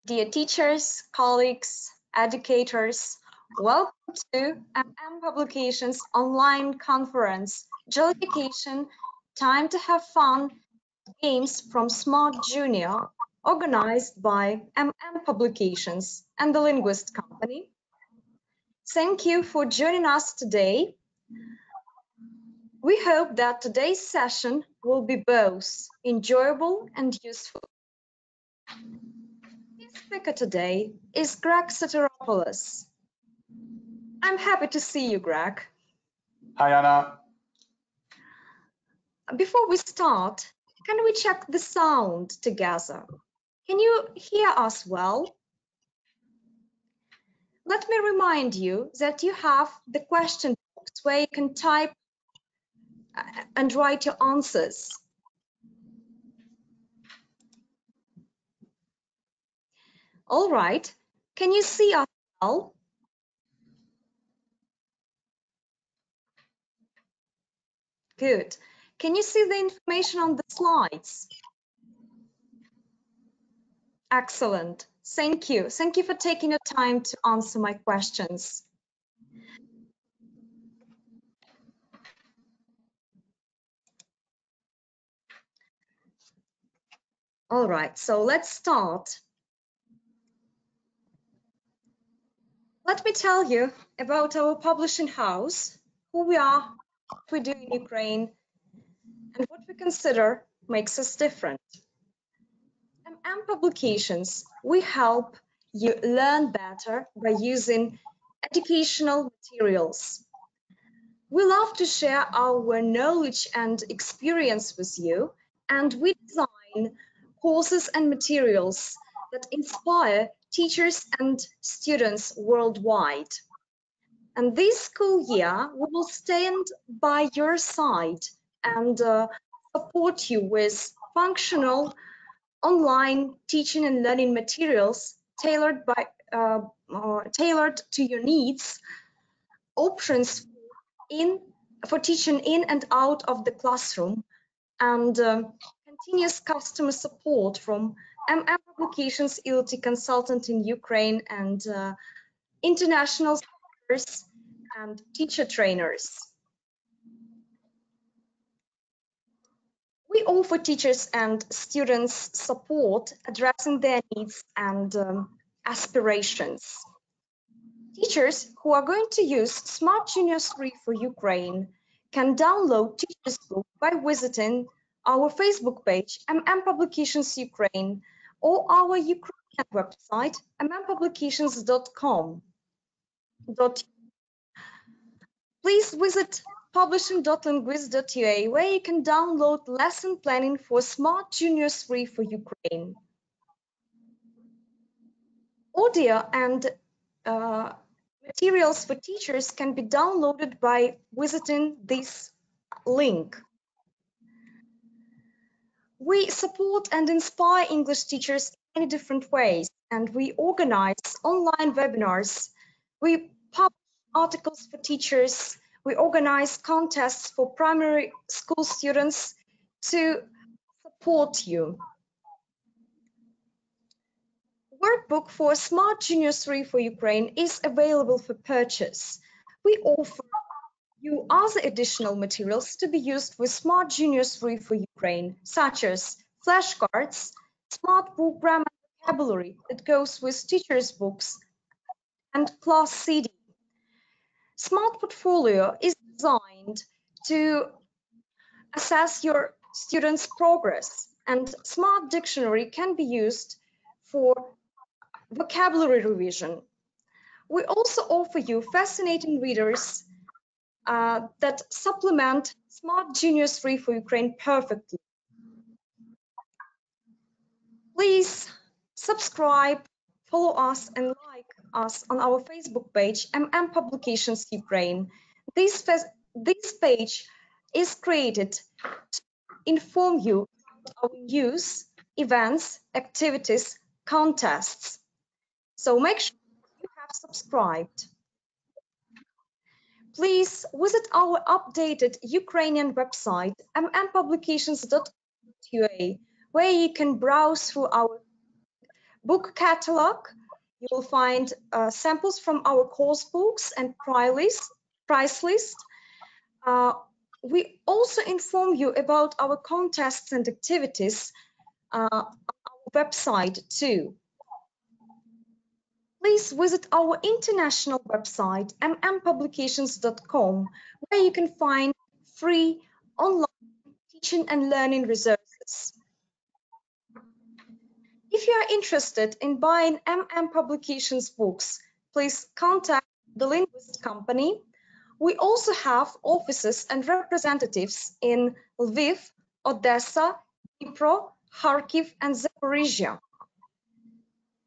Dear teachers, colleagues, educators, welcome to MM Publications online conference, Jollification, Time to Have Fun, Games from Smart Junior, organized by MM Publications and the Linguist Company. Thank you for joining us today. We hope that today's session will be both enjoyable and useful. The speaker today is Gregg Sotiropoulos. I'm happy to see you, Gregg. Hi, Anna. Before we start, can we check the sound together? Can you hear us well? Let me remind you that you have the question box where you can type and write your answers. All right, can you see us well? Good. Can you see the information on the slides? Excellent. Thank you. Thank you for taking your time to answer my questions. All right, so let's start. Let me tell you about our publishing house, who we are, what we do in Ukraine, and what we consider makes us different. MM Publications, we help you learn better by using educational materials. We love to share our knowledge and experience with you, and we design courses and materials that inspire teachers and students worldwide. And this school year, we will stand by your side and support you with functional online teaching and learning materials tailored to your needs, options for teaching in and out of the classroom, and continuous customer support from MM Publications ELT consultant in Ukraine and international speakers and teacher trainers. We offer teachers and students support addressing their needs and aspirations. Teachers who are going to use Smart Junior 3 for Ukraine can download Teacher's Book by visiting our Facebook page, MM Publications Ukraine, or our Ukrainian website, mmpublications.com. Please visit publishing.linguist.ua, where you can download lesson planning for Smart Junior 3 for Ukraine. Audio and materials for teachers can be downloaded by visiting this link. We support and inspire English teachers in many different ways, and we organize online webinars. We publish articles for teachers. We organize contests for primary school students to support you. Workbook for Smart Junior 3 for Ukraine is available for purchase. We offer you other additional materials to be used with Smart Junior 3 for Ukraine, such as flashcards, smart book grammar vocabulary that goes with teachers' books, and class CD. Smart Portfolio is designed to assess your students' progress, and Smart Dictionary can be used for vocabulary revision. We also offer you fascinating readers that supplement Smart Junior 3 for Ukraine perfectly. Please subscribe, follow us, and like us on our Facebook page, MM Publications Ukraine. This page is created to inform you about our news, events, activities, contests. So make sure you have subscribed. Please visit our updated Ukrainian website, mmpublications.ua, where you can browse through our book catalog. You will find samples from our course books and price list. We also inform you about our contests and activities on our website too. Please visit our international website, mmpublications.com, where you can find free online teaching and learning resources. If you are interested in buying MM Publications books, please contact the Linguist company. We also have offices and representatives in Lviv, Odessa, Dnipro, Kharkiv, and Zaporizhia.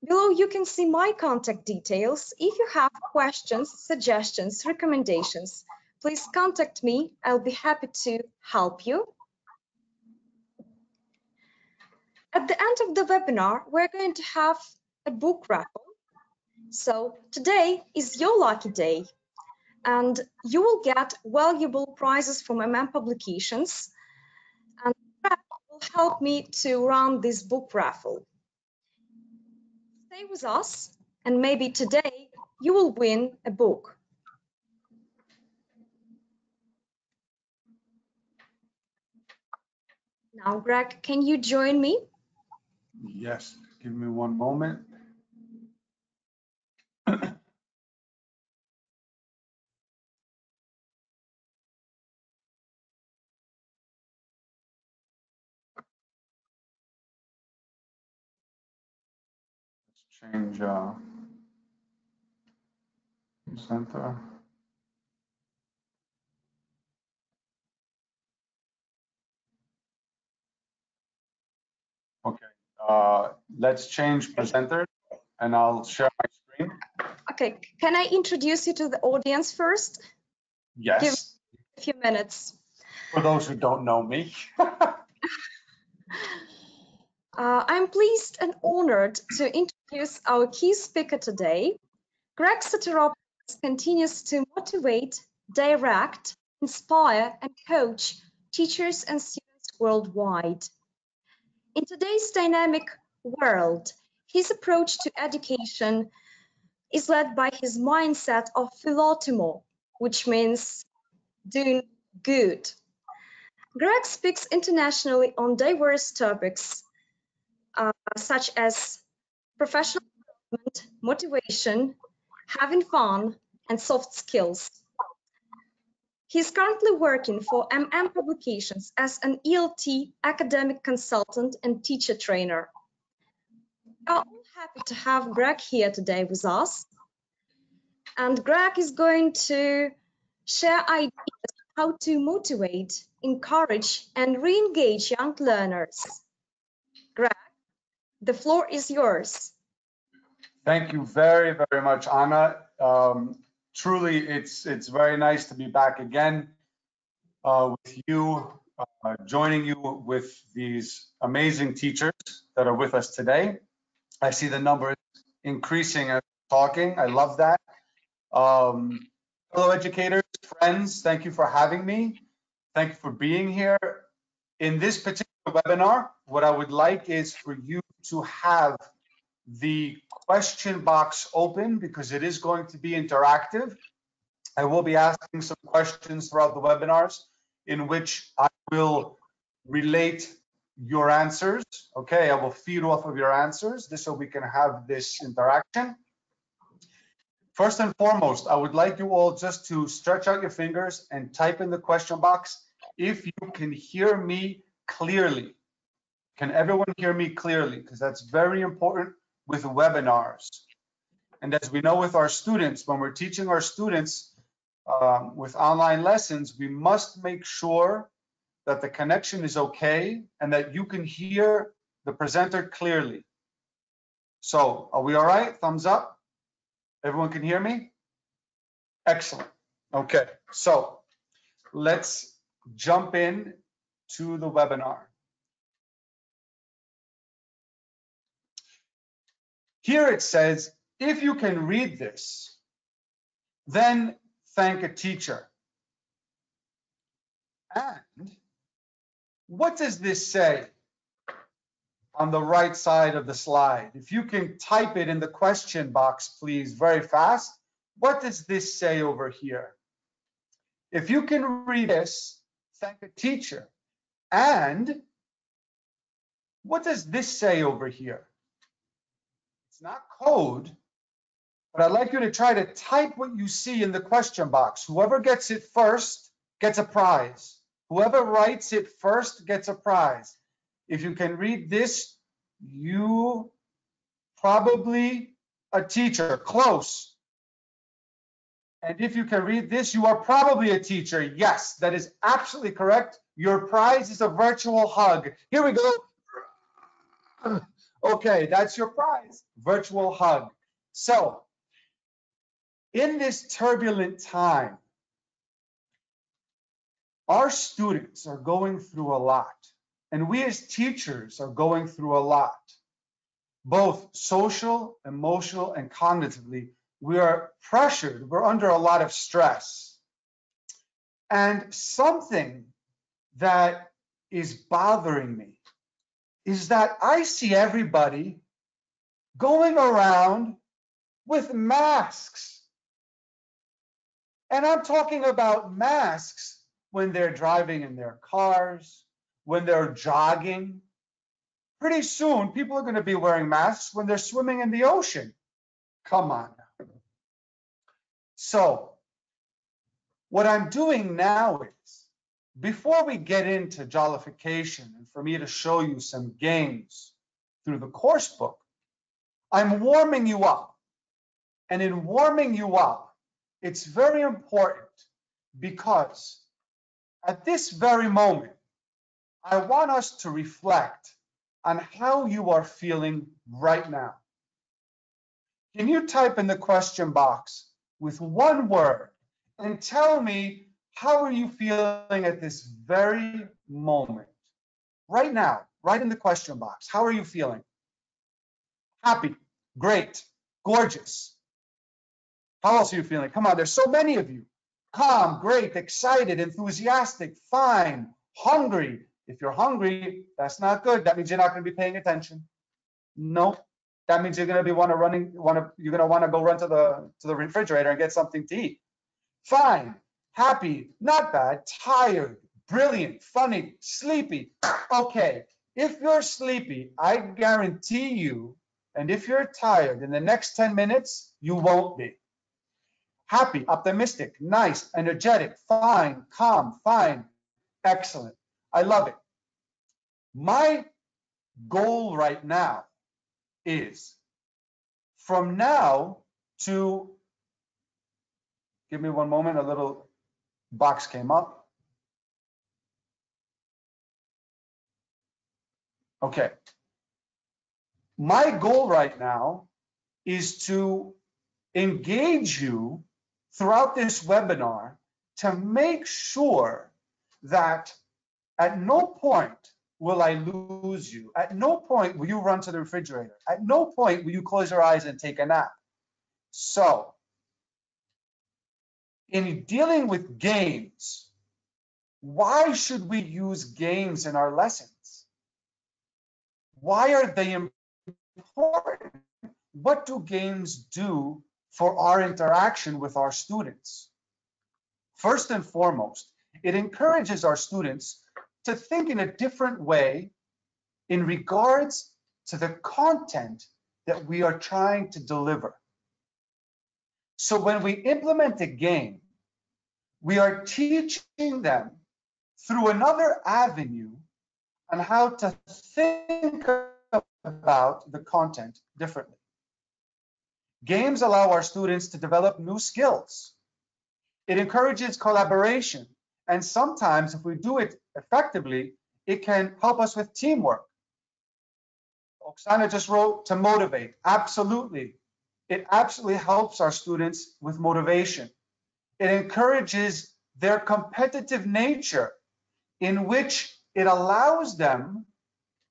Below you can see my contact details. If you have questions, suggestions, recommendations, please contact me. I'll be happy to help you. At the end of the webinar, we're going to have a book raffle. So today is your lucky day, and you will get valuable prizes from MM Publications, and that will help me to run this book raffle. Stay with us, and maybe today you will win a book. Now, Greg, can you join me? Yes, give me one moment. Let's change center. Okay, let's change presenter and I'll share my screen. Okay, can I introduce you to the audience first? Yes. Give me a few minutes. For those who don't know me. I'm pleased and honored to introduce our key speaker today. Gregg Sotiropoulos continues to motivate, direct, inspire, and coach teachers and students worldwide. In today's dynamic world, his approach to education is led by his mindset of philotimo, which means doing good. Gregg speaks internationally on diverse topics, such as professional development, motivation, having fun, and soft skills. He's currently working for MM Publications as an ELT academic consultant and teacher trainer. We are all happy to have Gregg here today with us. And Gregg is going to share ideas on how to motivate, encourage, and re-engage young learners. Gregg, the floor is yours. Thank you very, very much, Anna. Truly, it's very nice to be back again with you, joining you with these amazing teachers that are with us today. I see the numbers increasing as we're talking. I love that. Fellow educators, friends, thank you for having me. Thank you for being here. In this particular webinar, what I would like is for you to have the question box open because it is going to be interactive. I will be asking some questions throughout the webinars in which I will relate your answers. Okay, I will feed off of your answers just so we can have this interaction. First and foremost, I would like you all just to stretch out your fingers and type in the question box if you can hear me clearly. Can everyone hear me clearly? Because that's very important with webinars. And as we know with our students, when we're teaching our students with online lessons, we must make sure that the connection is okay and that you can hear the presenter clearly. So are we all right? Thumbs up. Everyone can hear me? Excellent. Okay, so let's jump in to the webinar. Here it says, if you can read this, then thank a teacher. And what does this say? on the right side of the slide. If you can type it in the question box, please, very fast. What does this say over here? If you can read this, thank a teacher. And what does this say over here? It's not code, but I'd like you to try to type what you see in the question box. Whoever gets it first gets a prize. Whoever writes it first gets a prize. If you can read this, you probably a teacher, close. And if you can read this, you are probably a teacher. Yes, that is absolutely correct. Your prize is a virtual hug. Here we go. Okay, that's your prize, virtual hug. So, in this turbulent time, our students are going through a lot, and we as teachers are going through a lot, both social, emotional, and cognitively. We are pressured, we're under a lot of stress. And something that is bothering me is that I see everybody going around with masks. And I'm talking about masks when they're driving in their cars, when they're jogging. Pretty soon, people are going to be wearing masks when they're swimming in the ocean. Come on. So, what I'm doing now is, before we get into Jollification, and for me to show you some games through the course book, I'm warming you up. And in warming you up, it's very important because at this very moment, I want us to reflect on how you are feeling right now. Can you type in the question box with one word and tell me, how are you feeling at this very moment? Right now, right in the question box. How are you feeling? Happy, great, gorgeous. How else are you feeling? Come on, there's so many of you. Calm, great, excited, enthusiastic, fine, hungry. If you're hungry, that's not good. That means you're not going to be paying attention. No, that means you're going to be want to go run to the refrigerator and get something to eat. Fine, happy, not bad, tired, brilliant, funny, sleepy. Okay, if you're sleepy, I guarantee you, and if you're tired, in the next 10 minutes, you won't be. Happy, optimistic, nice, energetic, fine, calm, fine, excellent. I love it. My goal right now is from now to, give me one moment, a little box came up. Okay. My goal right now is to engage you throughout this webinar to make sure that at no point will I lose you. At no point will you run to the refrigerator. At no point will you close your eyes and take a nap. So, in dealing with games, why should we use games in our lessons? Why are they important? What do games do for our interaction with our students? First and foremost, it encourages our students to think in a different way in regards to the content that we are trying to deliver. So when we implement a game, we are teaching them through another avenue on how to think about the content differently. Games allow our students to develop new skills. It encourages collaboration. And sometimes if we do it effectively, it can help us with teamwork. Oksana just wrote to motivate. Absolutely. It absolutely helps our students with motivation. It encourages their competitive nature, in which it allows them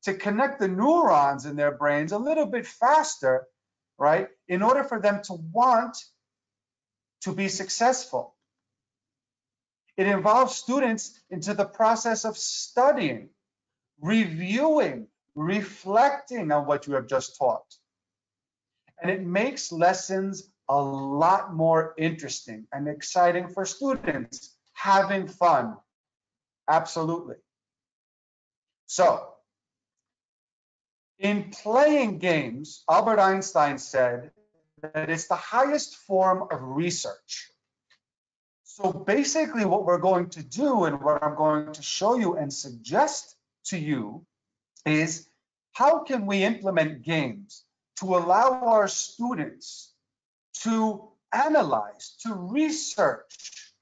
to connect the neurons in their brains a little bit faster, right? In order for them to want to be successful. It involves students into the process of studying, reviewing, reflecting on what you have just taught. And it makes lessons a lot more interesting and exciting for students, having fun. Absolutely. So, in playing games, Albert Einstein said that it's the highest form of research. So basically what we're going to do and what I'm going to show you and suggest to you is how can we implement games to allow our students to analyze, to research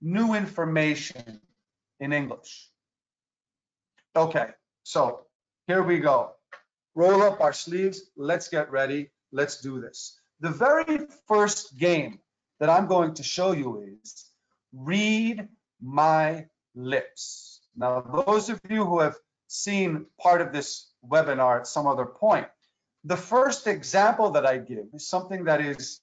new information in English. Okay, so here we go. Roll up our sleeves, let's get ready, let's do this. The very first game that I'm going to show you is read my lips. Now, those of you who have seen part of this webinar at some other point, the first example that I give is something that is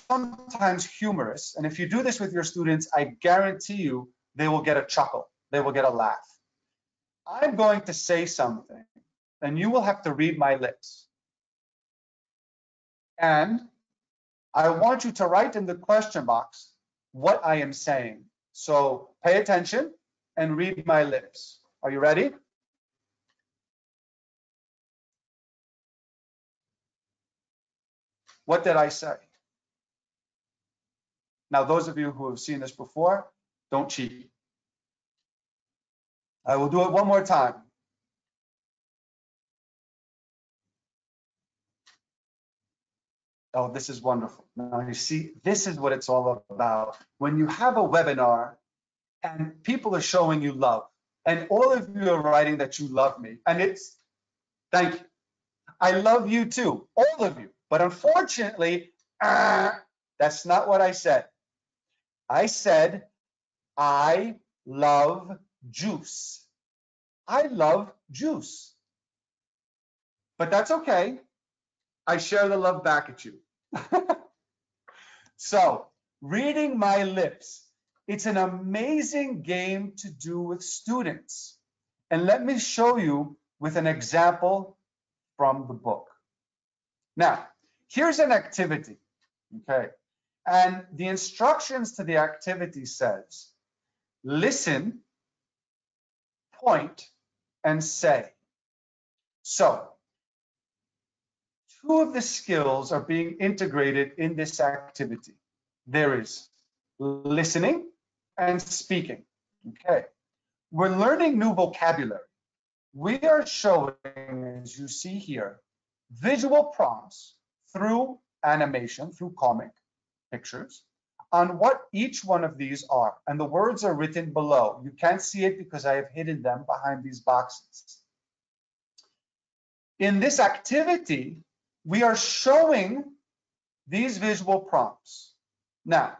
sometimes humorous. And if you do this with your students, I guarantee you they will get a chuckle, they will get a laugh. I'm going to say something, and you will have to read my lips. And I want you to write in the question box what I am saying. So pay attention and read my lips. Are you ready? What did I say? Now, those of you who have seen this before, don't cheat. I will do it one more time. Oh, this is wonderful. Now, you see, this is what it's all about. When you have a webinar and people are showing you love, and all of you are writing that you love me, and it's, thank you. I love you too, all of you. But unfortunately, that's not what I said. I said, I love juice. I love juice. But that's okay. I share the love back at you. So, reading my lips. It's an amazing game to do with students. And let me show you with an example from the book. Now, here's an activity, okay? And the instructions to the activity says, listen, point, and say. So, two of the skills are being integrated in this activity. There is listening and speaking, okay? We're learning new vocabulary. We are showing, as you see here, visual prompts through animation, through comic pictures, on what each one of these are. And the words are written below. You can't see it because I have hidden them behind these boxes. In this activity, we are showing these visual prompts. Now,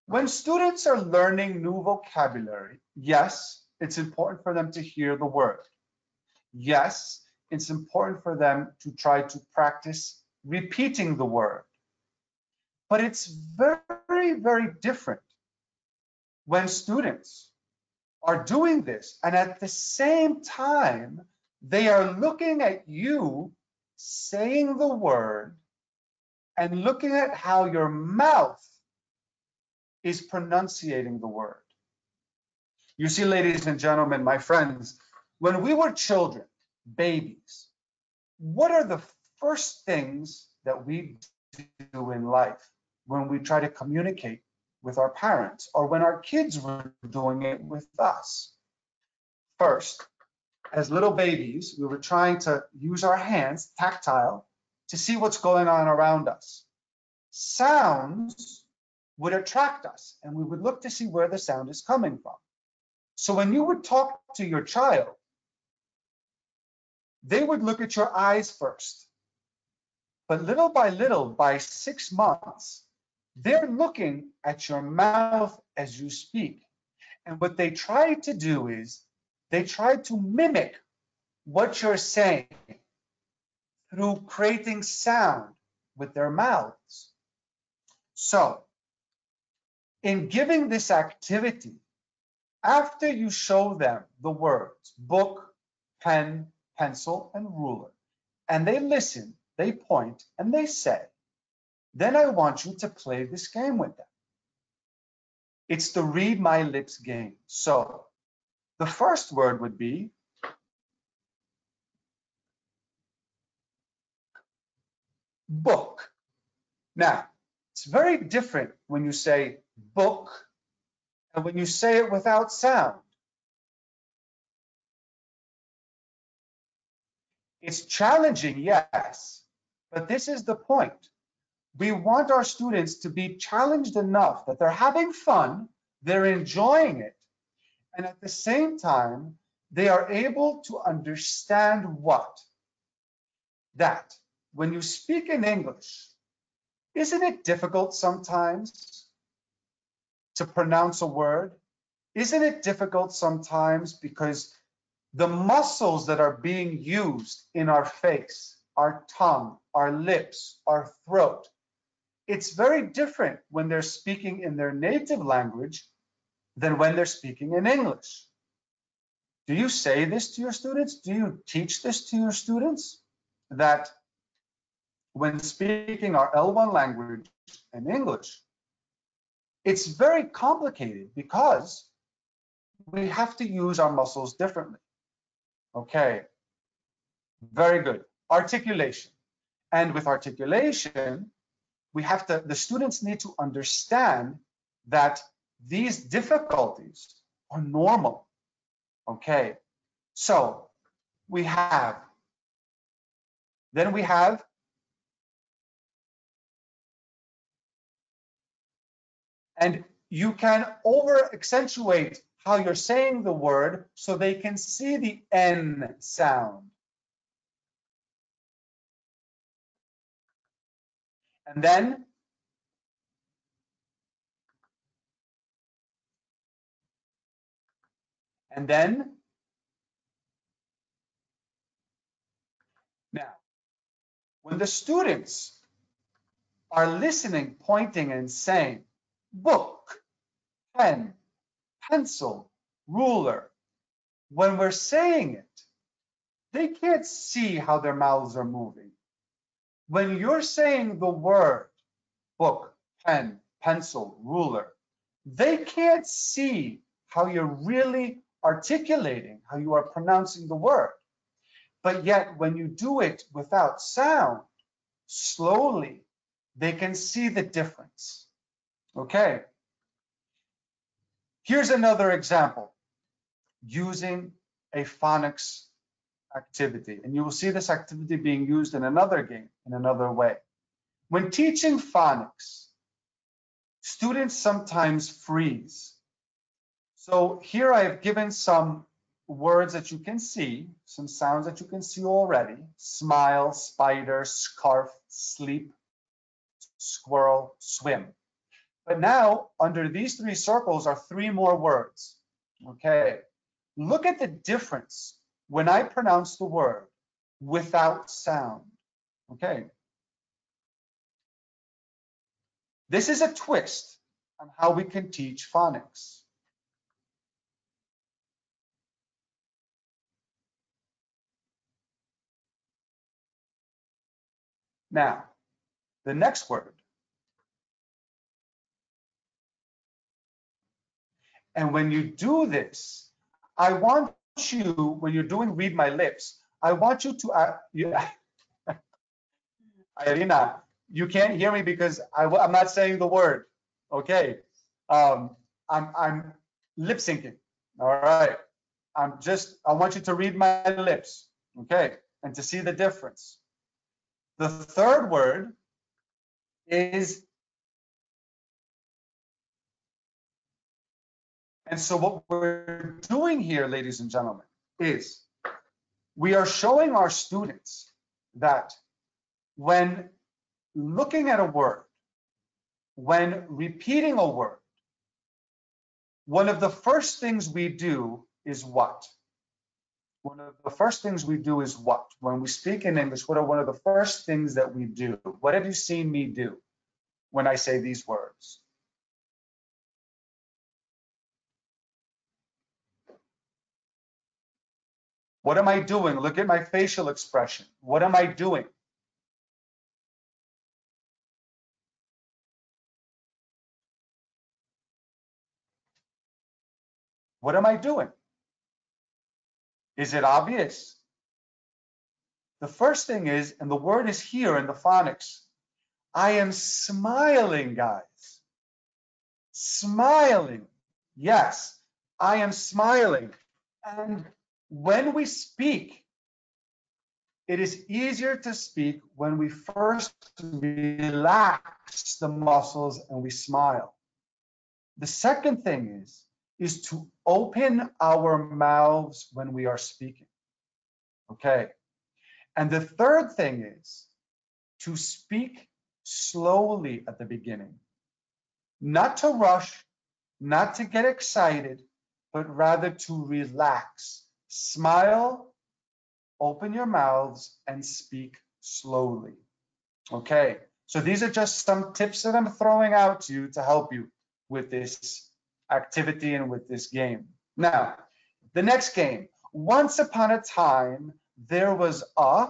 when students are learning new vocabulary, yes, it's important for them to hear the word. Yes, it's important for them to try to practice repeating the word. But it's very, very different when students are doing this and at the same time, they are looking at you saying the word and looking at how your mouth is pronunciating the word. You see, ladies and gentlemen, my friends, when we were children, babies, what are the first things that we do in life when we try to communicate with our parents or when our kids were doing it with us? First, as little babies, we were trying to use our hands, tactile, to see what's going on around us. Sounds would attract us, and we would look to see where the sound is coming from. So when you would talk to your child, they would look at your eyes first. But little by little, by 6 months, they're looking at your mouth as you speak. And what they try to do is they try to mimic what you're saying through creating sound with their mouths. So, in giving this activity, after you show them the words book, pen, pencil, and ruler. And they listen, they point, and they say, then I want you to play this game with them. It's the read my lips game. So the first word would be book. Now, it's very different when you say book and when you say it without sound. It's challenging, yes, but this is the point. We want our students to be challenged enough that they're having fun, they're enjoying it, and at the same time, they are able to understand what? That when you speak in English, isn't it difficult sometimes to pronounce a word? Isn't it difficult sometimes because the muscles that are being used in our face, our tongue, our lips, our throat, it's very different when they're speaking in their native language than when they're speaking in English. Do you say this to your students? Do you teach this to your students? That when speaking our L1 language and English, it's very complicated because we have to use our muscles differently. Okay, very good. Articulation. And with articulation, the students need to understand that these difficulties are normal. Okay, so then we have and you can over accentuate how you're saying the word so they can see the N sound. And then now, when the students are listening, pointing and saying book, pen, pencil, ruler, when we're saying it, they can't see how their mouths are moving. When you're saying the word book, pen, pencil, ruler, they can't see how you're really articulating, how you are pronouncing the word. But yet, when you do it without sound, slowly, they can see the difference. Okay. Here's another example using a phonics activity. And you will see this activity being used in another game, in another way. When teaching phonics, students sometimes freeze. So here I have given some words that you can see, some sounds that you can see already: smile, spider, scarf, sleep, squirrel, swim. But now, under these three circles are three more words. Okay, look at the difference when I pronounce the word without sound. Okay, this is a twist on how we can teach phonics. Now, the next word. And when you do this, I want you, when you're doing read my lips, I want you to, Irina, you can't hear me because I'm not saying the word. Okay, I'm lip syncing. All right, I want you to read my lips. Okay, and to see the difference. The third word is, and so what we're doing here, ladies and gentlemen, is we are showing our students that when looking at a word, when repeating a word, one of the first things we do is what? One of the first things we do is what? When we speak in English, what are one of the first things that we do? What have you seen me do when I say these words? What am I doing? Look at my facial expression. What am I doing? What am I doing? Is it obvious? The first thing is, and the word is here in the phonics, I am smiling, guys. Smiling. Yes, I am smiling. And when we speak, it is easier to speak when we first relax the muscles and we smile. The second thing is to open our mouths when we are speaking. Okay. And the third thing is to speak slowly at the beginning, not to rush, not to get excited, but rather to relax. Smile, open your mouths, and speak slowly. Okay, so these are just some tips that I'm throwing out to you to help you with this activity and with this game. Now, the next game. Once upon a time, there was a,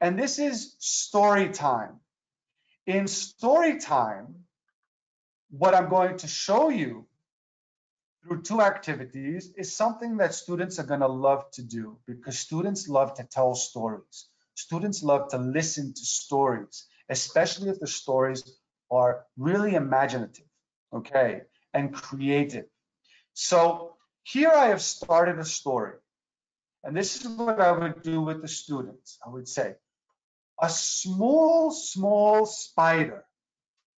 and this is story time. In story time, what I'm going to show you through two activities is something that students are going to love to do, because students love to tell stories. Students love to listen to stories, especially if the stories are really imaginative, okay, and creative. So here I have started a story, and this is what I would do with the students. I would say, a small spider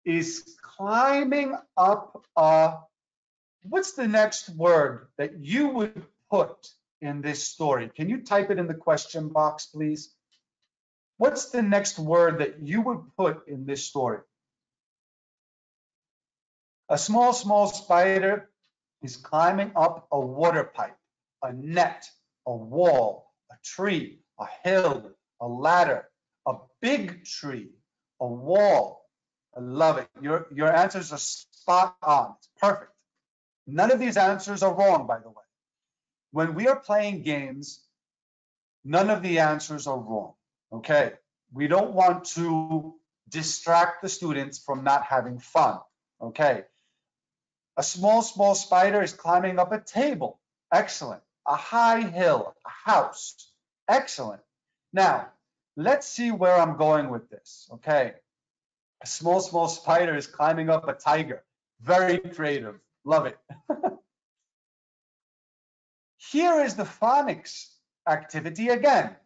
is climbing up a, what's the next word that you would put in this story? Can you type it in the question box, please? What's the next word that you would put in this story? A small spider is climbing up a water pipe, a net, a wall, a tree, a hill, a ladder, a big tree, a wall. I love it. Your answers are spot on. It's perfect. None of these answers are wrong, by the way. When we are playing games, none of the answers are wrong, okay? We don't want to distract the students from not having fun, okay? A small spider is climbing up a table. Excellent. A high hill, a house. Excellent. Now, let's see where I'm going with this, okay? A small spider is climbing up a tiger. Very creative. Love it. Here is the phonics activity again.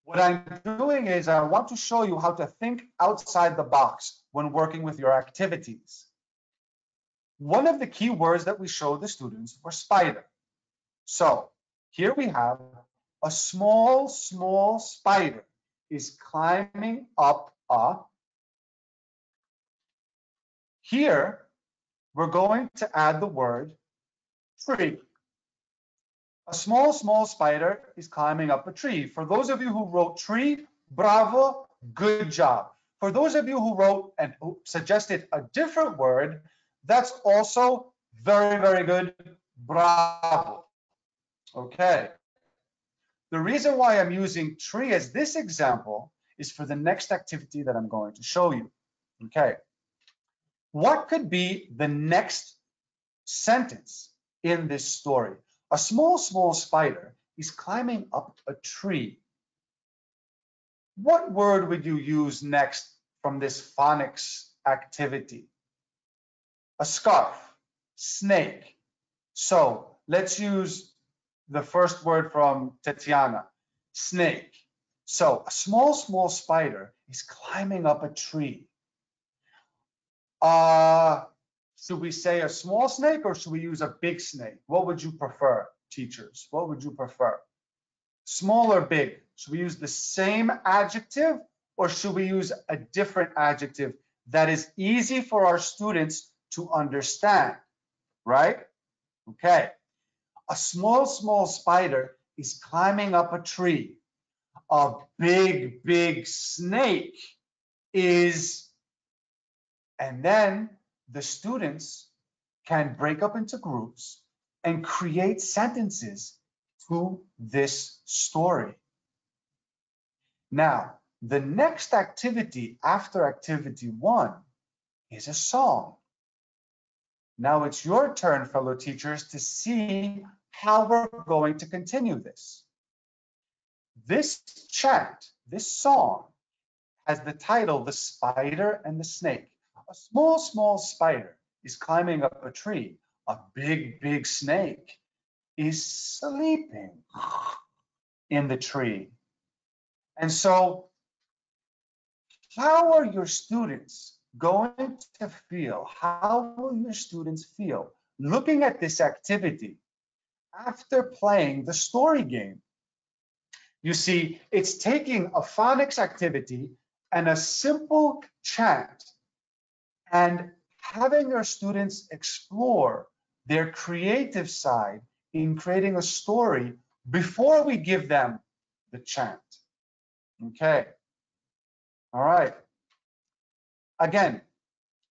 What I'm doing is I want to show you how to think outside the box when working with your activities. One of the key words that we showed the students were spider. So here we have a small spider is climbing up a. Here, we're going to add the word tree. A small spider is climbing up a tree. For those of you who wrote tree, bravo, good job. For those of you who wrote and who suggested a different word, that's also very good, bravo. Okay. The reason why I'm using tree as this example is for the next activity that I'm going to show you. Okay. What could be the next sentence in this story? A small spider is climbing up a tree. What word would you use next from this phonics activity? A scarf, snake. So let's use the first word from Tatiana, snake. So a small spider is climbing up a tree. Should we say a small snake or should we use a big snake? What would you prefer, teachers? What would you prefer? Small or big? Should we use the same adjective or should we use a different adjective that is easy for our students to understand, right? Okay. A small spider is climbing up a tree. A big snake is, and then the students can break up into groups and create sentences to this story. Now, the next activity after activity 1 is a song. Now it's your turn, fellow teachers, to see how we're going to continue this. This chant, this song, has the title, The Spider and the Snake. A small, small spider is climbing up a tree. A big, big snake is sleeping in the tree. And so, how are your students going to feel? How will your students feel looking at this activity after playing the story game? You see, it's taking a phonics activity and a simple chant and having your students explore their creative side in creating a story before we give them the chant. Okay. All right. Again,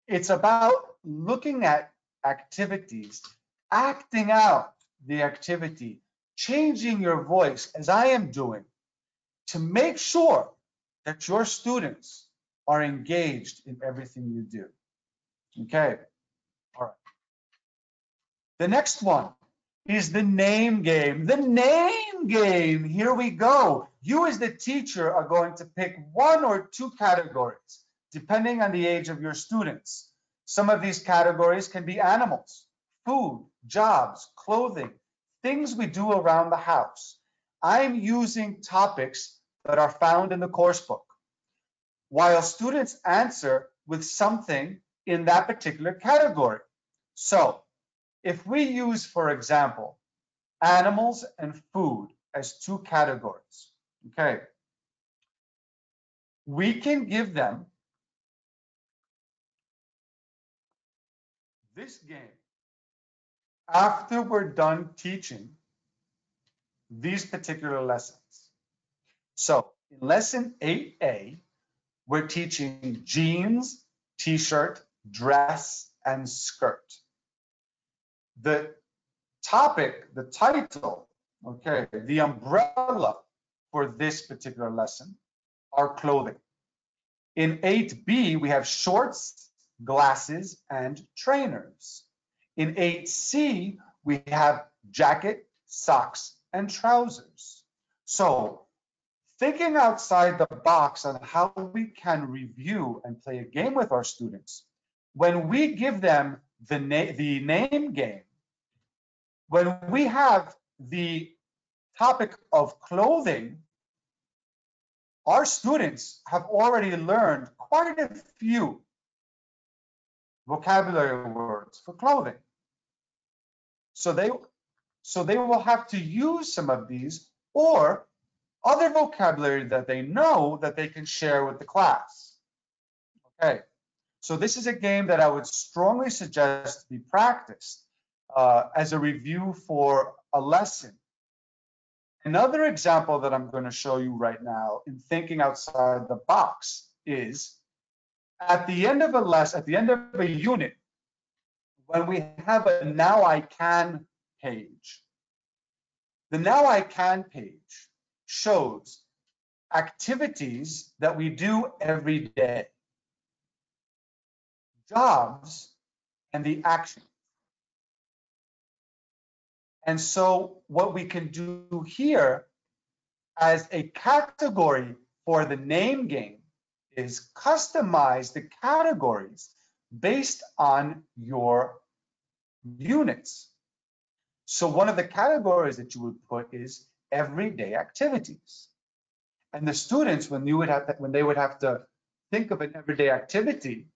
it's about looking at activities, acting out the activity, changing your voice as I am doing to make sure that your students are engaged in everything you do. Okay. All right. The next one is the name game. The name game. Here we go. You as the teacher are going to pick 1 or 2 categories, depending on the age of your students. Some of these categories can be animals, food, jobs, clothing, things we do around the house. I'm using topics that are found in the course book, while students answer with something in that particular category. So, if we use, for example, animals and food as 2 categories, okay, we can give them this game after we're done teaching these particular lessons. So in lesson 8A, we're teaching jeans, t-shirt, dress, and skirt. The topic, the title, okay, the umbrella for this particular lesson are clothing. In 8B, we have shorts, glasses, and trainers. In 8C, we have jacket, socks, and trousers. So, thinking outside the box on how we can review and play a game with our students, when we give them the name game, when we have the topic of clothing, our students have already learned quite a few vocabulary words for clothing. So they will have to use some of these or other vocabulary that they know that they can share with the class. Okay, so this is a game that I would strongly suggest be practiced as a review for a lesson. Another example that I'm going to show you right now in thinking outside the box is at the end of a lesson, at the end of a unit, when we have a Now I Can page. The Now I Can page shows activities that we do every day, jobs, and the action. And so what we can do here as a category for the name game is customize the categories based on your units. So one of the categories that you would put is everyday activities. And the students, when they would have to think of an everyday activity,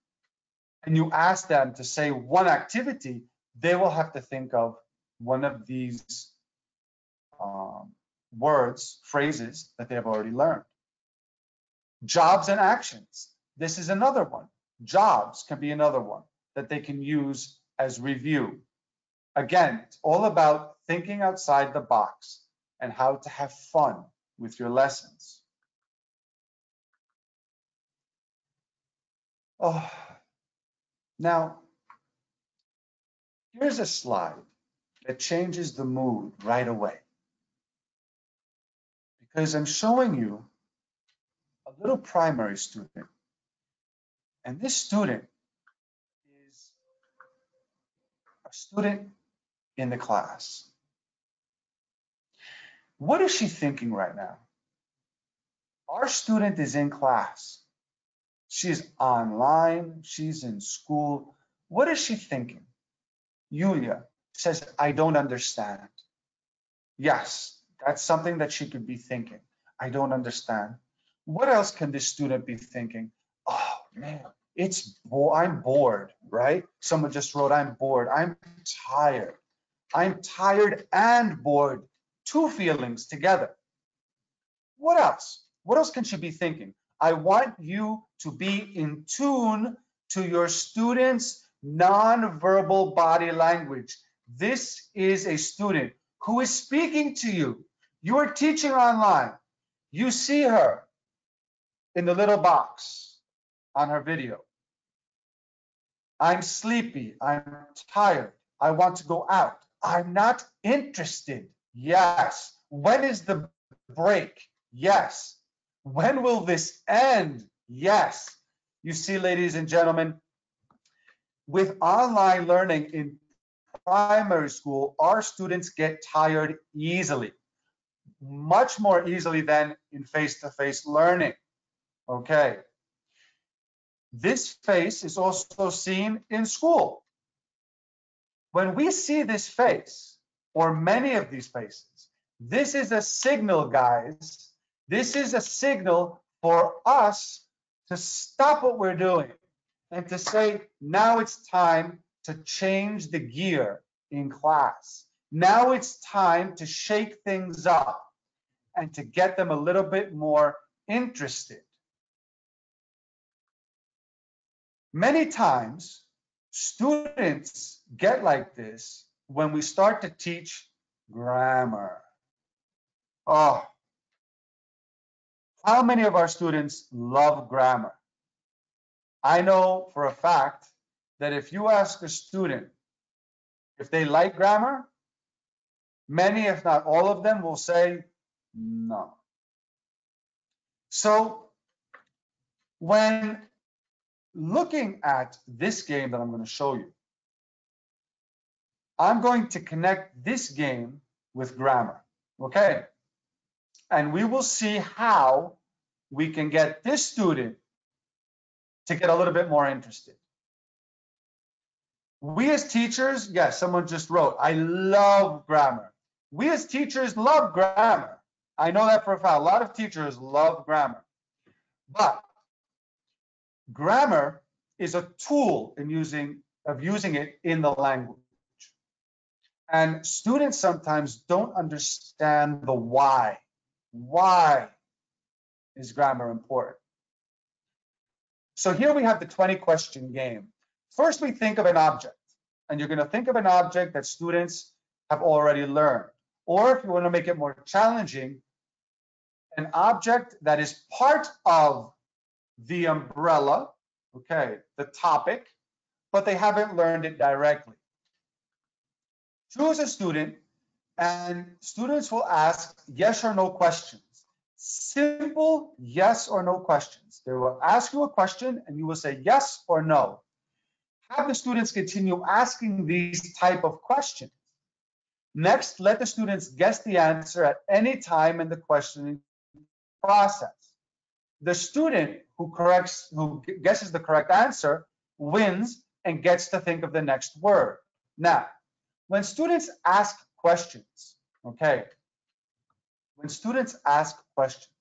and you ask them to say one activity, they will have to think of one of these words, phrases that they have already learned. Jobs and actions. This is another one. Jobs can be another one that they can use as review. Again, it's all about thinking outside the box and how to have fun with your lessons. Oh, now, here's a slide that changes the mood right away. because I'm showing you a little primary student. And this student is a student in the class. What is she thinking right now? Our student is in class. She's online, she's in school. What is she thinking? Yulia says, I don't understand. Yes, that's something that she could be thinking. I don't understand. What else can this student be thinking? Oh man, I'm bored, right? Someone just wrote, I'm bored. I'm tired. I'm tired and bored. Two feelings together. What else? What else can she be thinking? I want you to be in tune to your students' nonverbal body language. This is a student who is speaking to you. You are teaching online. You see her in the little box on her video. I'm sleepy. I'm tired. I want to go out. I'm not interested. Yes. When is the break? Yes. When will this end? Yes. You see, ladies and gentlemen, with online learning in primary school, our students get tired easily, much more easily than in face-to-face learning. Okay. This face is also seen in school. When we see this face, or many of these faces, this is a signal, guys. This is a signal for us to stop what we're doing and to say, now it's time to change the gear in class. Now it's time to shake things up and to get them a little bit more interested. Many times, students get like this when we start to teach grammar. Oh, how many of our students love grammar? I know for a fact that if you ask a student if they like grammar, many, if not all of them, will say no. So when looking at this game that I'm going to show you, I'm going to connect this game with grammar, okay? And we will see how we can get this student to get a little bit more interested. We as teachers, yes, someone just wrote, I love grammar. We as teachers love grammar. I know that for a fact. A lot of teachers love grammar. But grammar is a tool in using it in the language. And students sometimes don't understand the why. Why is grammar important? So here we have the 20 question game. First, we think of an object, and you're going to think of an object that students have already learned. Or if you want to make it more challenging, an object that is part of the umbrella, okay, the topic, but they haven't learned it directly. Choose a student, and students will ask yes or no questions. Simple yes or no questions. They will ask you a question, and you will say yes or no. Have the students continue asking these type of questions. Next, let the students guess the answer at any time in the questioning process. The student who guesses the correct answer wins and gets to think of the next word. Now, when students ask questions, okay, when students ask questions,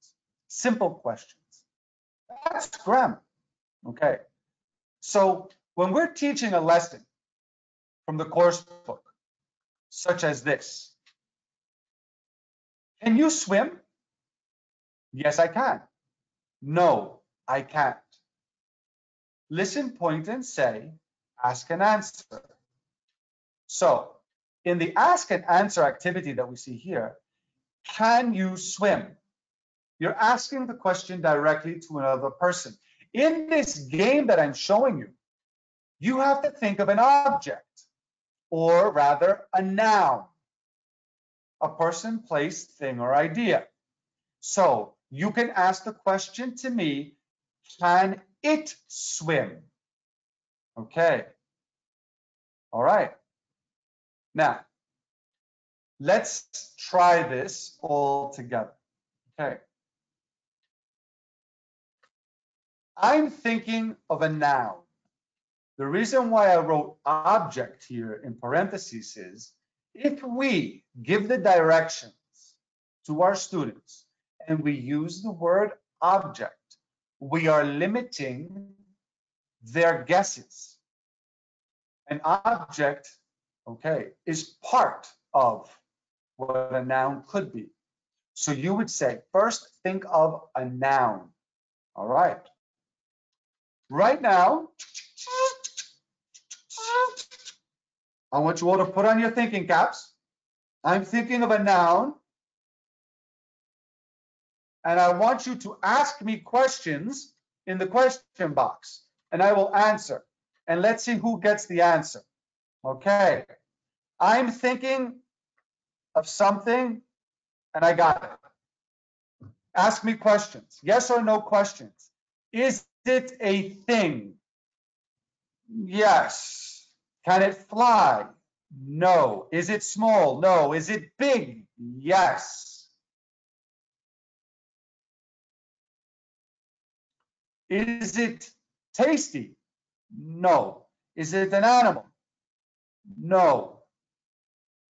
simple questions, that's grammar, okay? So when we're teaching a lesson from the course book, such as this, can you swim? Yes, I can. No, I can't. Listen, point, and say, ask and answer. So in the ask and answer activity that we see here, can you swim? You're asking the question directly to another person. In this game that I'm showing you, you have to think of an object, or rather a noun, a person, place, thing, or idea. So you can ask the question to me, can it swim? Okay. All right. Now, let's try this all together. Okay. I'm thinking of a noun. The reason why I wrote object here in parentheses is if we give the directions to our students and we use the word object, we are limiting their guesses. An object, okay, is part of what a noun could be. So you would say, first think of a noun. All right. Right now, I want you all to put on your thinking caps. I'm thinking of a noun. And I want you to ask me questions in the question box. And I will answer. And let's see who gets the answer. Okay. I'm thinking of something and I got it. Ask me questions. Yes or no questions. Is it a thing? Yes. Can it fly? No. Is it small? No. Is it big? Yes. Is it tasty? No. Is it an animal? No.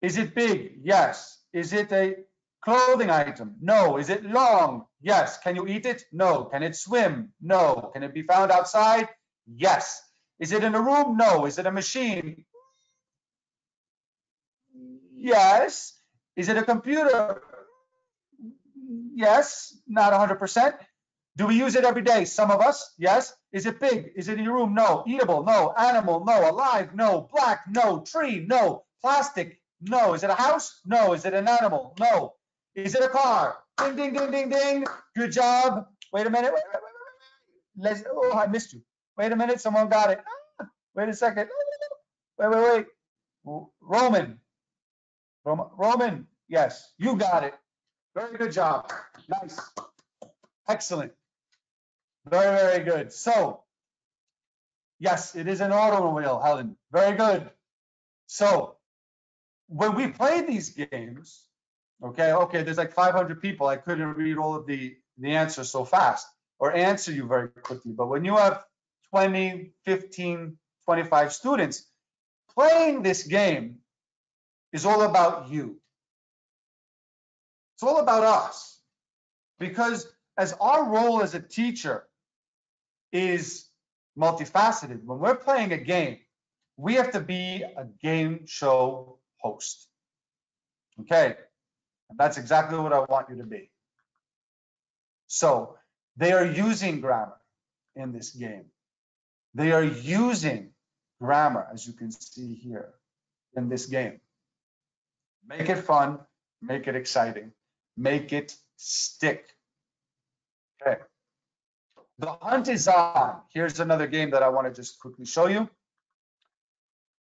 Is it big? Yes. Is it a clothing item? No. Is it long? Yes. Can you eat it? No. Can it swim? No. Can it be found outside? Yes. Is it in a room? No. Is it a machine? Yes. Is it a computer? Yes. Not 100%. Do we use it every day? Some of us, yes. Is it big? Is it in your room? No. Eatable? No. Animal? No. Alive? No. Black? No. Tree? No. Plastic? No. Is it a house? No. Is it an animal? No. Is it a car? Ding, ding, ding, ding, ding. Good job. Wait a minute. Let's, oh, I missed you. Wait a minute. Someone got it. Wait a second. Wait. Roman. Roman. Yes, you got it. Very good job. Nice. Excellent. Very, very good. So, yes, it is an automobile, Helen. Very good. So, when we play these games, okay, there's like 500 people. I couldn't read all of the answers so fast or answer you very quickly. But when you have 20, 15, 25 students, playing this game is all about you. It's all about us. Because as our role as a teacher is multifaceted, when we're playing a game, we have to be a game show host. Okay? And that's exactly what I want you to be. So they are using grammar in this game. They are using grammar, as you can see here in this game. Make it fun, make it exciting, make it stick. Okay. The hunt is on. Here's another game that I want to just quickly show you.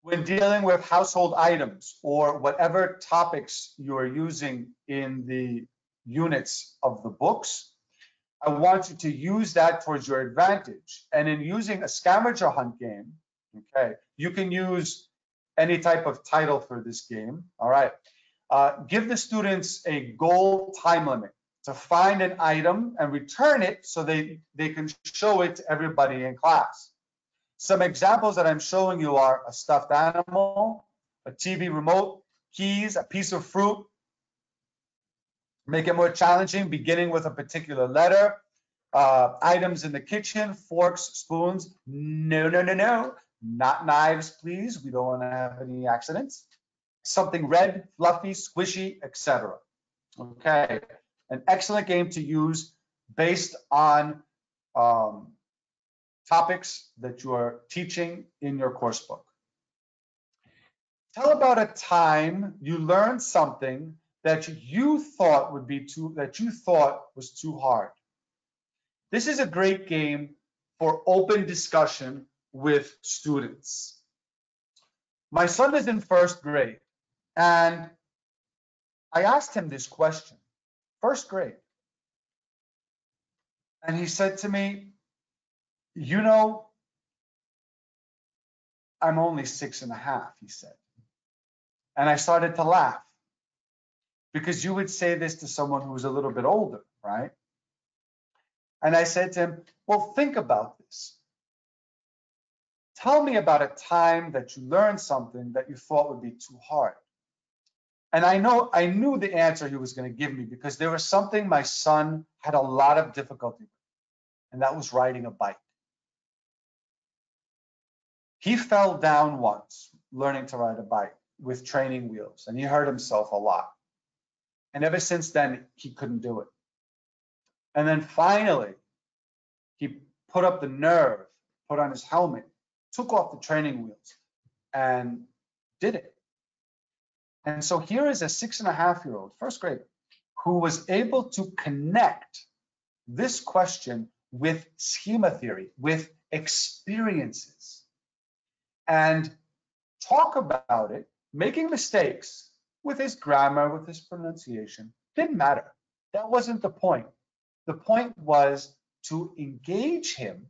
When dealing with household items or whatever topics you are using in the units of the books, I want you to use that towards your advantage. And in using a scavenger hunt game, okay, you can use any type of title for this game, all right? Give the students a goal time limit to find an item and return it so they can show it to everybody in class. Some examples that I'm showing you are a stuffed animal, a TV remote, keys, a piece of fruit. Make it more challenging, beginning with a particular letter. Items in the kitchen, forks, spoons. No. Not knives, please. We don't want to have any accidents. Something red, fluffy, squishy, etc. Okay. An excellent game to use based on topics that you are teaching in your course book. Tell about a time you learned something that you thought was too hard. This is a great game for open discussion with students. My son is in first grade, and I asked him this question. First grade. And he said to me, you know, I'm only 6.5, he said. And I started to laugh because you would say this to someone who was a little bit older, right? And I said to him, well, think about this. Tell me about a time that you learned something that you thought would be too hard. And I knew the answer he was going to give me because there was something my son had a lot of difficulty with, and that was riding a bike. He fell down once learning to ride a bike with training wheels, and he hurt himself a lot. And ever since then, he couldn't do it. And then finally, he put up the nerve, put on his helmet, took off the training wheels, and did it. And so here is a 6.5-year-old, first grader, who was able to connect this question with schema theory, with experiences, and talk about it, making mistakes with his grammar, with his pronunciation. Didn't matter. That wasn't the point. The point was to engage him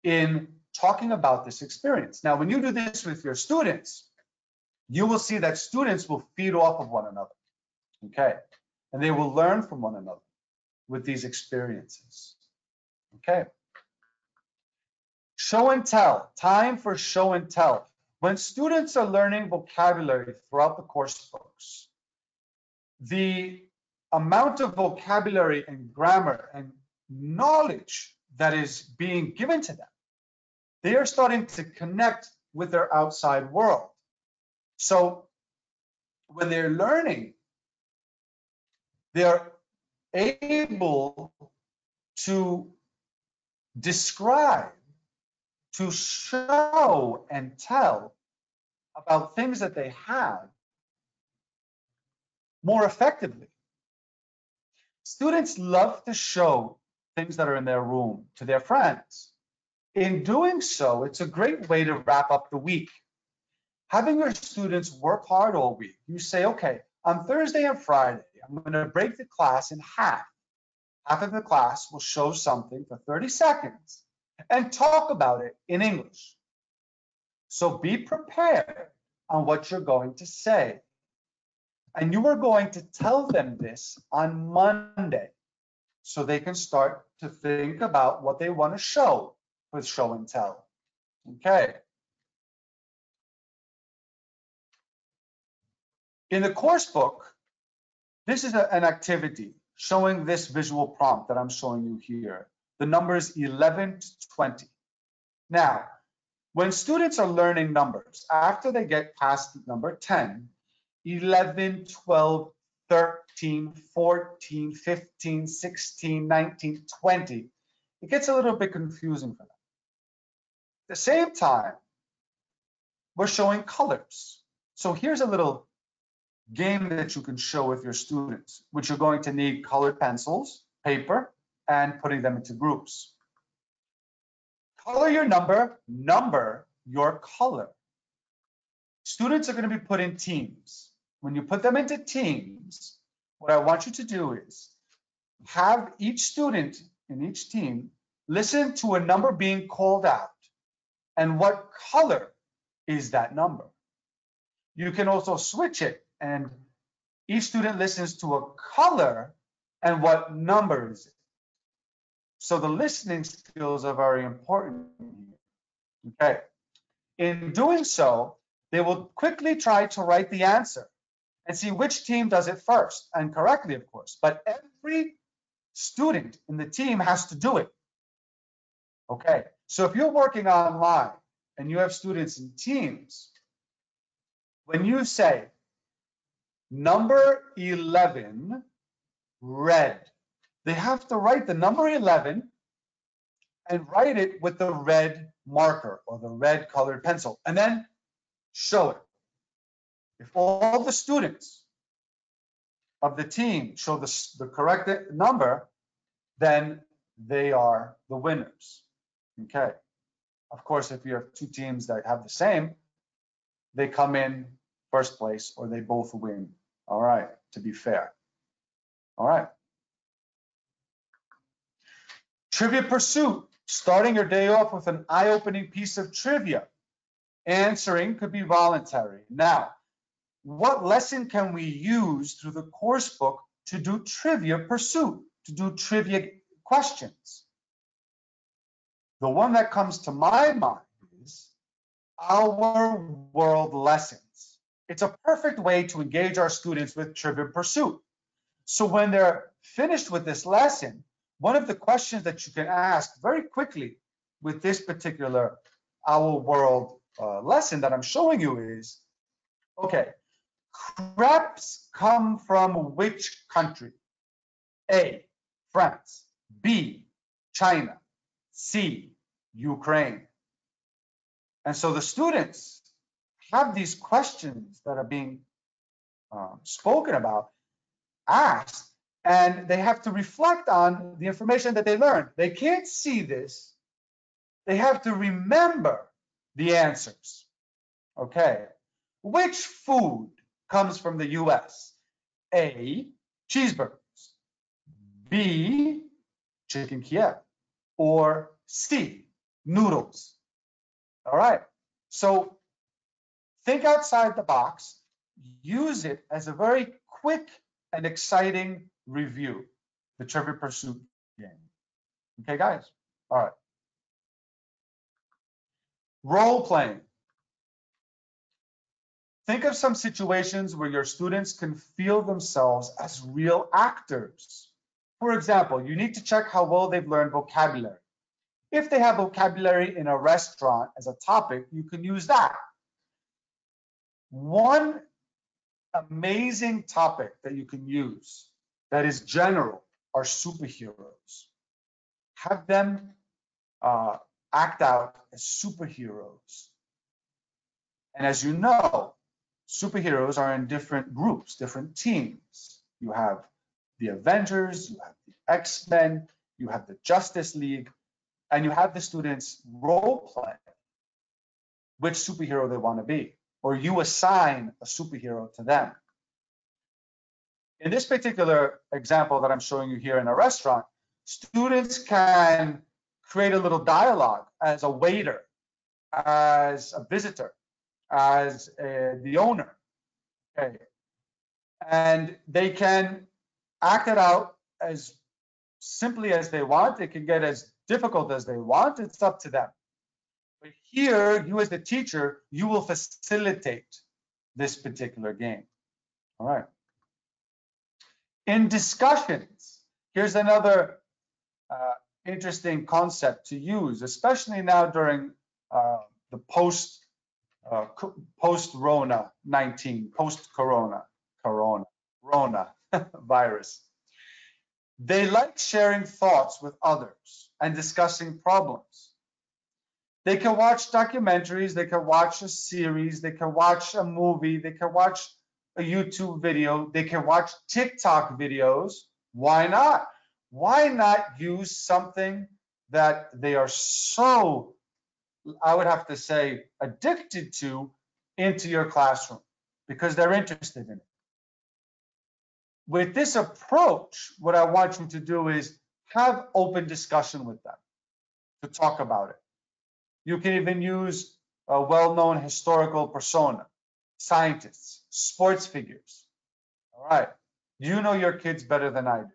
in talking about this experience. Now, when you do this with your students, you will see that students will feed off of one another, okay? And they will learn from one another with these experiences, okay? Show and tell, time for show and tell. When students are learning vocabulary throughout the course books, the amount of vocabulary and grammar and knowledge that is being given to them, they are starting to connect with their outside world. So when they're learning, they're able to describe, to show and tell about things that they have more effectively. Students love to show things that are in their room to their friends. In doing so, it's a great way to wrap up the week. Having your students work hard all week, you say, okay, on Thursday and Friday, I'm going to break the class in half. Half of the class will show something for 30 seconds and talk about it in English. So be prepared on what you're going to say. And you are going to tell them this on Monday so they can start to think about what they want to show with show and tell. Okay. In the course book, this is an activity showing this visual prompt that I'm showing you here. The numbers 11 to 20. Now, when students are learning numbers, after they get past number 10, 11, 12, 13, 14, 15, 16, 19, 20, it gets a little bit confusing for them. At the same time, we're showing colors. So here's a little game that you can show with your students, which you're going to need colored pencils, paper, and putting them into groups. Color your number, number your color. Students are going to be put in teams. When you put them into teams, what I want you to do is have each student in each team listen to a number being called out and what color is that number. You can also switch it and each student listens to a color and what number is it. So the listening skills are very important here. Okay. In doing so, they will quickly try to write the answer and see which team does it first, and correctly, of course. But every student in the team has to do it. Okay, so if you're working online and you have students in teams, when you say number 11, red, they have to write the number 11 and write it with the red marker or the red colored pencil, and then show it. If all the students of the team show the correct number, then they are the winners. Okay. Of course, if you have two teams that have the same, they come in first place or they both win. All right, to be fair. All right. Trivia pursuit, starting your day off with an eye-opening piece of trivia. Answering could be voluntary. Now, what lesson can we use through the course book to do trivia pursuit, to do trivia questions? The one that comes to my mind is Our World Lessons. It's a perfect way to engage our students with trivia pursuit. So when they're finished with this lesson, one of the questions that you can ask very quickly with this particular Our World lesson that I'm showing you is, okay, crepes come from which country? A, France, B, China, C, Ukraine. And so the students have these questions that are being spoken about, asked, and they have to reflect on the information that they learned. They can't see this. They have to remember the answers. Okay. Which food comes from the US? A, cheeseburgers. B, chicken Kiev. Or C, noodles. All right. So think outside the box. Use it as a very quick and exciting review, the Trivia Pursuit game. Okay, guys? All right. Role playing. Think of some situations where your students can feel themselves as real actors. For example, you need to check how well they've learned vocabulary. If they have vocabulary in a restaurant as a topic, you can use that. One amazing topic that you can use that is general are superheroes. Have them act out as superheroes. And as you know, superheroes are in different groups, different teams. You have the Avengers, you have the X-Men, you have the Justice League, and you have the students role play which superhero they want to be, or you assign a superhero to them. In this particular example that I'm showing you here in a restaurant, students can create a little dialogue as a waiter, as a visitor, as the owner, okay? And they can act it out as simply as they want. It can get as difficult as they want. It's up to them. But here, you as the teacher, you will facilitate this particular game. All right. In discussions, here's another interesting concept to use, especially now during the post-Rona 19, post-Corona virus. They like sharing thoughts with others and discussing problems. They can watch documentaries, they can watch a series, they can watch a movie, they can watch a YouTube video, they can watch TikTok videos. Why not? Why not use something that they are so, I would have to say, addicted to into your classroom because they're interested in it? With this approach, what I want you to do is have open discussion with them to talk about it. You can even use a well-known historical persona, scientists, sports figures. All right, you know your kids better than I do.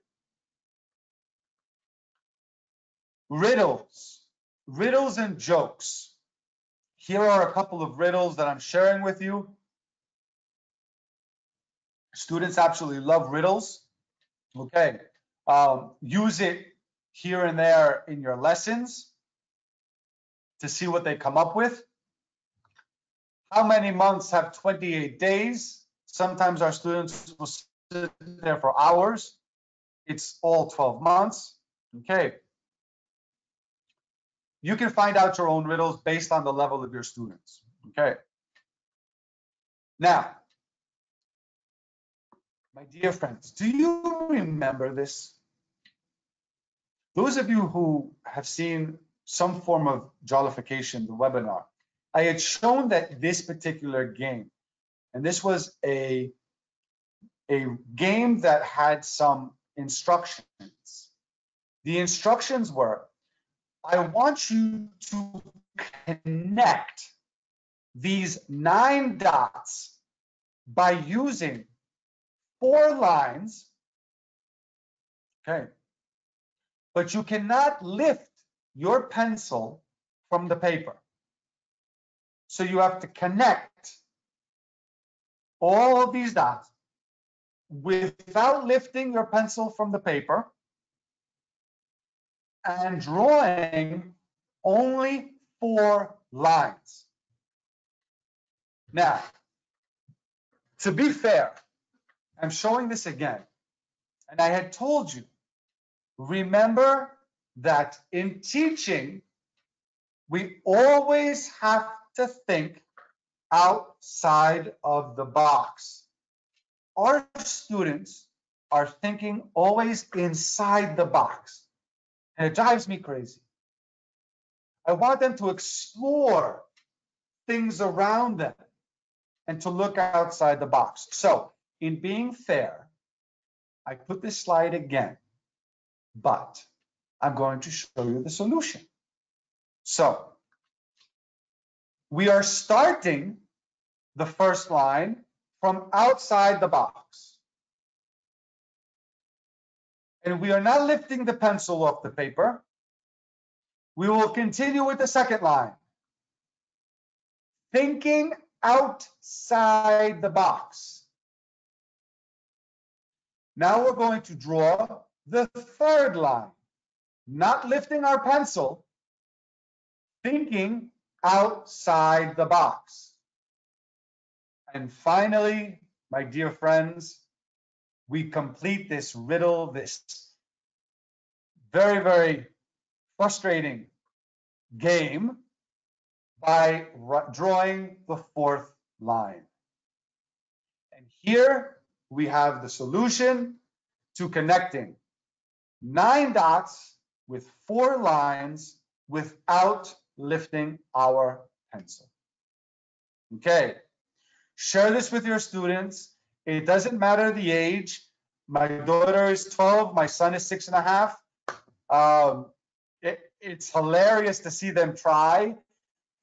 Riddles and jokes. Here are a couple of riddles that I'm sharing with you. Students absolutely love riddles. Okay, use it here and there in your lessons to see what they come up with. How many months have 28 days? Sometimes our students will sit there for hours. It's all 12 months. Okay. You can find out your own riddles based on the level of your students. Okay. Now, my dear friends, do you remember this? Those of you who have seen some form of Jollification, the webinar, I had shown that this particular game, and this was a game that had some instructions. The instructions were I want you to connect these 9 dots by using 4 lines, okay? But you cannot lift your pencil from the paper. So you have to connect all of these dots without lifting your pencil from the paper and drawing only 4 lines. Now, to be fair, I'm showing this again, and I had told you, remember that in teaching, we always have to think outside of the box. Our students are thinking always inside the box, and it drives me crazy. I want them to explore things around them and to look outside the box. So, in being fair, I put this slide again, but I'm going to show you the solution. So, we are starting the first line from outside the box. And we are not lifting the pencil off the paper. We will continue with the second line. Thinking outside the box. Now we're going to draw the third line. Not lifting our pencil, thinking outside the box. And finally, my dear friends, we complete this riddle, this very, very frustrating game by drawing the fourth line. And here we have the solution to connecting 9 dots with 4 lines without lifting our pencil. Okay, share this with your students. It doesn't matter the age. My daughter is 12, my son is 6.5. It's hilarious to see them try.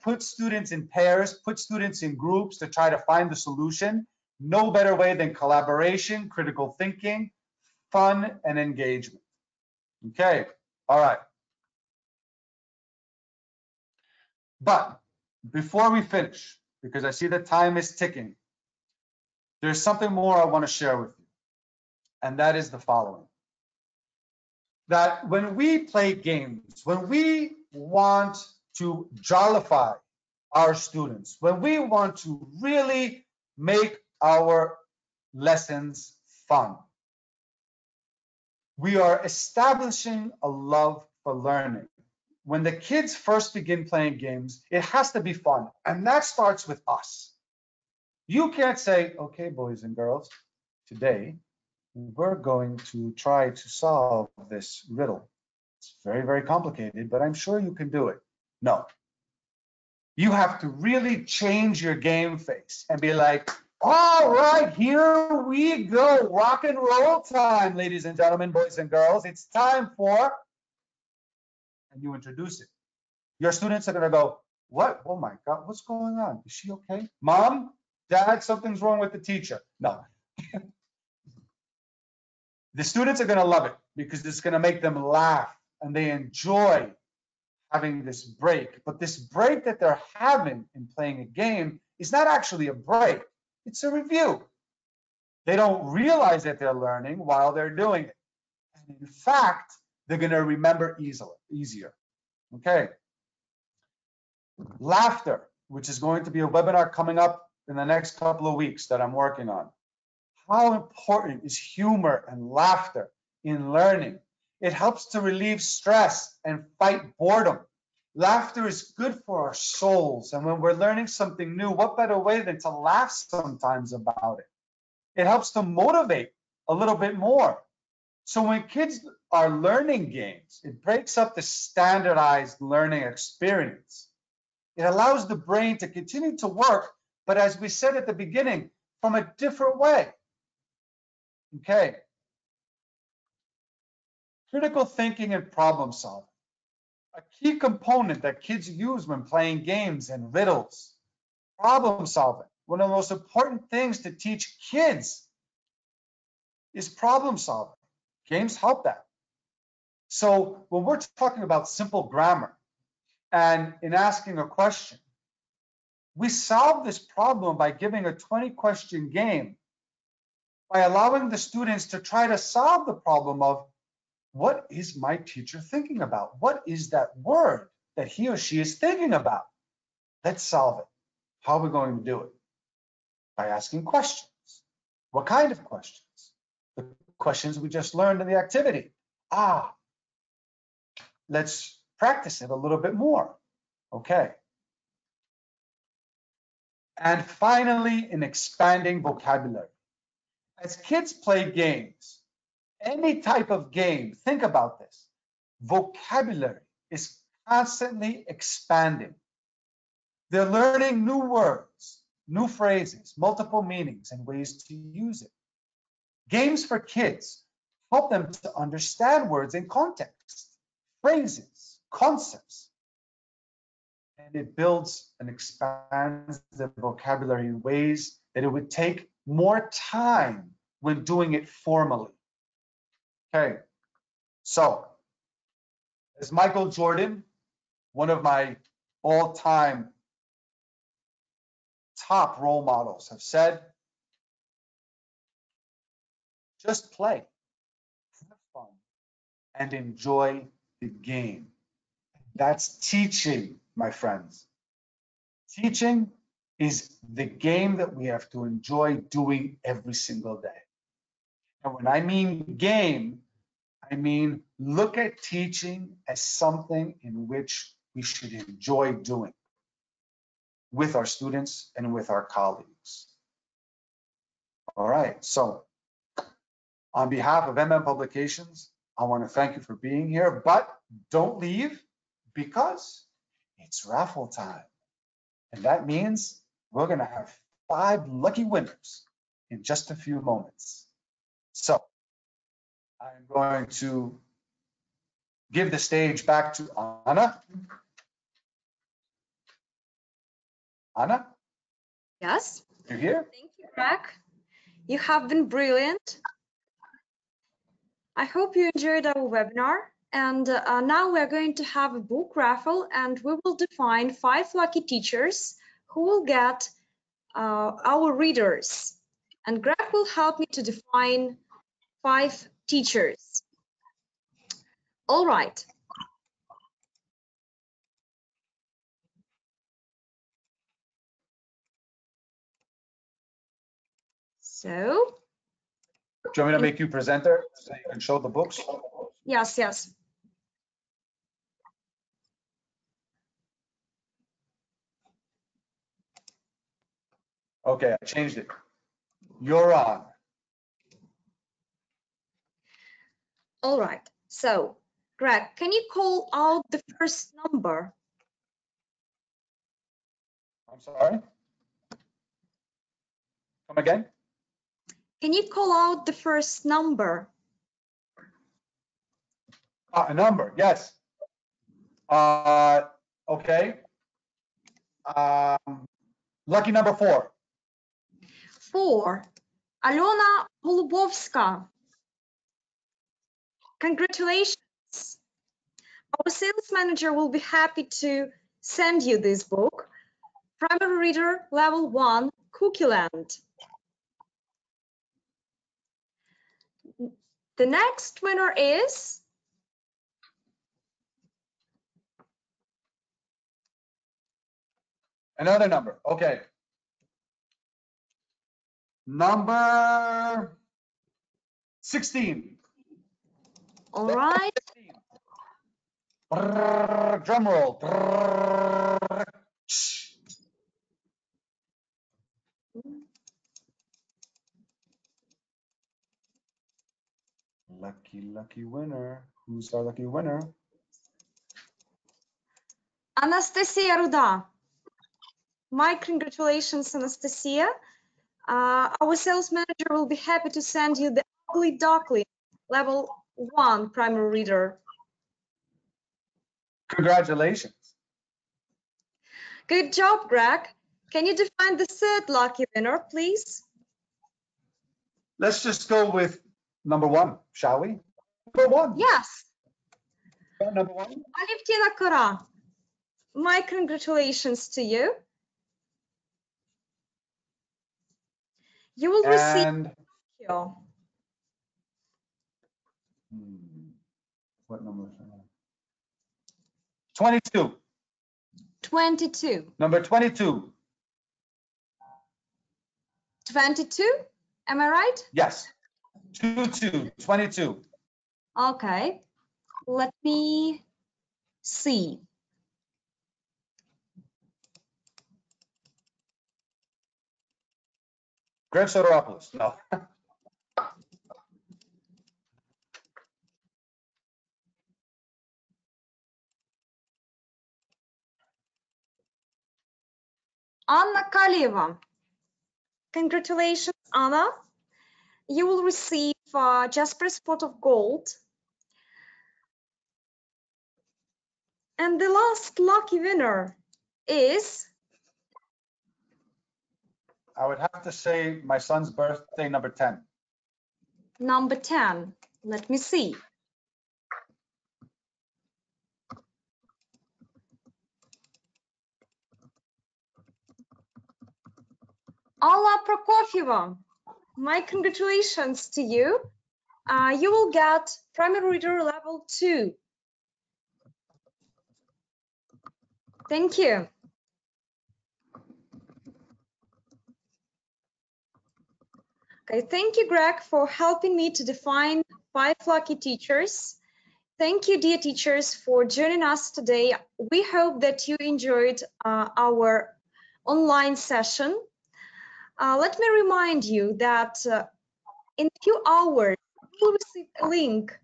Put students in pairs, put students in groups to try to find the solution. No better way than collaboration, critical thinking, fun, and engagement. Okay, all right. But before we finish, because I see the time is ticking, there's something more I want to share with you, and that is the following. That when we play games, when we want to jollify our students, when we want to really make our lessons fun, we are establishing a love for learning. When the kids first begin playing games, it has to be fun, and that starts with us. You can't say, okay, boys and girls, today we're going to try to solve this riddle. It's very, very complicated, but I'm sure you can do it. No. You have to really change your game face and be like, all right, here we go. Rock and roll time, ladies and gentlemen, boys and girls. It's time for, and you introduce it. Your students are going to go, what? Oh my God, what's going on? Is she okay? Mom, Dad, something's wrong with the teacher. No. The students are going to love it because it's going to make them laugh and they enjoy having this break. But this break that they're having in playing a game is not actually a break. It's a review. They don't realize that they're learning while they're doing it. And in fact, they're going to remember easier. Okay. Laughter, which is going to be a webinar coming up in the next couple of weeks that I'm working on. How important is humor and laughter in learning? It helps to relieve stress and fight boredom. Laughter is good for our souls. And when we're learning something new, what better way than to laugh sometimes about it? It helps to motivate a little bit more. So when kids are learning games, it breaks up the standardized learning experience. It allows the brain to continue to work, but as we said at the beginning, from a different way. Okay. Critical thinking and problem solving. A key component that kids use when playing games and riddles, problem solving. One of the most important things to teach kids is problem solving. Games help that. So when we're talking about simple grammar and in asking a question, we solve this problem by giving a 20-question game, by allowing the students to try to solve the problem of, what is my teacher thinking about? What is that word that he or she is thinking about? Let's solve it. How are we going to do it? By asking questions. What kind of questions? The questions we just learned in the activity. Let's practice it a little bit more. Okay. And finally, in expanding vocabulary. As kids play games, any type of game, think about this. Vocabulary is constantly expanding. They're learning new words, new phrases, multiple meanings, and ways to use it. Games for kids help them to understand words in context, phrases, concepts. And it builds and expands the vocabulary in ways that it would take more time when doing it formally. Okay, so as Michael Jordan, one of my all-time top role models, have said, just play, have fun, and enjoy the game. That's teaching, my friends. Teaching is the game that we have to enjoy doing every single day. And when I mean game, I mean look at teaching as something in which we should enjoy doing with our students and with our colleagues. All right, so on behalf of MM Publications, I want to thank you for being here, but don't leave because it's raffle time. And that means we're going to have 5 lucky winners in just a few moments. So I'm going to give the stage back to Anna. Anna? Yes. You're here? Thank you, Greg. You have been brilliant. I hope you enjoyed our webinar. And now we're going to have a book raffle, and we will define 5 lucky teachers who will get our readers. And Greg will help me to define 5 teachers. All right. So. Do you want me to make you presenter so you can show the books? Yes, yes. Okay, I changed it. You're on. All right. So, Greg, can you call out the first number? I'm sorry? Come again? Can you call out the first number? A number, yes. Okay. Lucky number 4. 4. Альона Голубовська. Congratulations. Our sales manager will be happy to send you this book. Primary Reader Level 1, Cookie Land. The next winner is another number. Okay. Number 16. All right. 16. Drum roll. Lucky winner. Who's our lucky winner? Anastasia Ruda. My congratulations, Anastasia. Our sales manager will be happy to send you the Ugly Duckling Level 1 Primary Reader. Congratulations. Good job, Greg. Can you define the third lucky winner, please? Let's just go with number one, shall we? Number one. Yes. Number one. Alevtina Kora, my congratulations to you. You will receive And your what number is that? 22. 22. Number 22. 22? Am I right? Yes. 22. Okay. Let me see. Gregg Sotiropoulos. No. Anna Kalieva. Congratulations, Anna. You will receive Jasper's pot of gold. And the last lucky winner is... I would have to say my son's birthday, number 10. Number 10. Let me see. Alla Prokofyeva, my congratulations to you. You will get primary reader level 2. Thank you. Okay, thank you, Greg, for helping me to define 5 lucky teachers. Thank you, dear teachers, for joining us today. We hope that you enjoyed our online session. Let me remind you that in a few hours, you will receive a link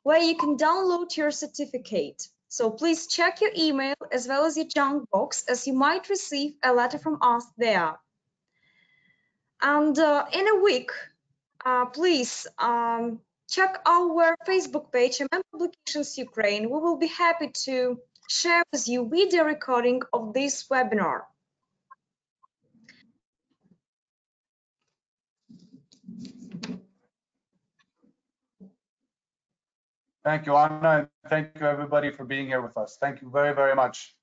where you can download your certificate. So please check your email as well as your junk box, as you might receive a letter from us there. And in a week, please check our Facebook page, Publications Ukraine. We will be happy to share with you video recording of this webinar. Thank you, Anna, and thank you everybody for being here with us. Thank you very, very much.